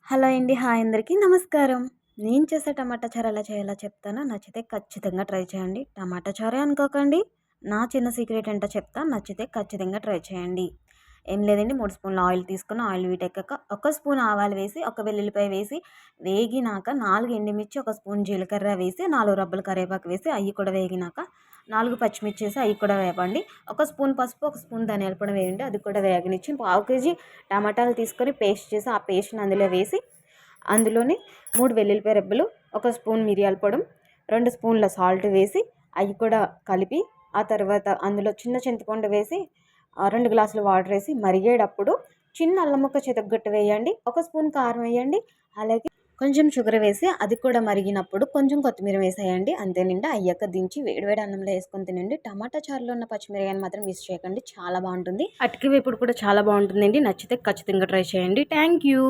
Hello అండి. Hi అందరికీ నమస్కారం. నేను చేసే టమాటా చారు ఎలా చేయాలో చెప్తాను. నచ్చితే ఖచ్చితంగా ట్రై చేయండి. టమాటా చారే అనుకోకండి. నా చిన్న సీక్రెట్ ఏంటో చెప్తా. నచ్చితే ఖచ్చితంగా ట్రై చేయండి. ఏం లేదండి, 3 స్పూన్ల ఆయిల్ తీసుకొని ఆయిల్ వీటెక్కాక 1 స్పూన్ ఆవాలు వేసి, 1 వెల్లుల్లిపాయ వేసి, వేగినాక 4 ఎండుమిర్చి, 1 స్పూన్ జీలకర్ర వేసి, 4 రబ్బలు కరివేపాకు వేసి అవి కూడా వేగినాక 4 పచ్చిమిర్చి వేసి అవి కూడా వేపండి. 1 స్పూన్ పసుపు, 1 స్పూన్ ధనియాల పొడి వేయండి. అది కూడా వేగనిచ్చి పావు కేజీ టమాటాలు తీసుకొని పేస్ట్ చేసి ఆ పేస్ట్ని అందులో వేసి, అందులోనే 3 వెల్లుల్లిపాయ రెబ్బలు, 1 స్పూన్ మిరియాల పొడి, 2 స్పూన్ల సాల్ట్ వేసి అవి కూడా కలిపి, ఆ తర్వాత అందులో చిన్న చింతపండు వేసి 2 గ్లాసులు వాటర్ వేసి మరిగేటప్పుడు చిన్న అల్లం ముక్క చితగ్గొట్టు వేయండి. 1 స్పూన్ కారం వేయండి. అలాగే కొంచెం షుగర్ వేసి అది కూడా మరిగినప్పుడు కొంచెం కొత్తిమీర వేసేయండి. అంతేనండి. అయ్యాక దించి వేడివేడి అన్నంలో వేసుకొని తినండి. టమాటా చారులో ఉన్న పచ్చిమిరకాయని మాత్రం మిస్ చేయకండి, చాలా బాగుంటుంది. అటికి వేపుడు కూడా చాలా బాగుంటుందండి. నచ్చితే ఖచ్చితంగా ట్రై చేయండి. Thank you.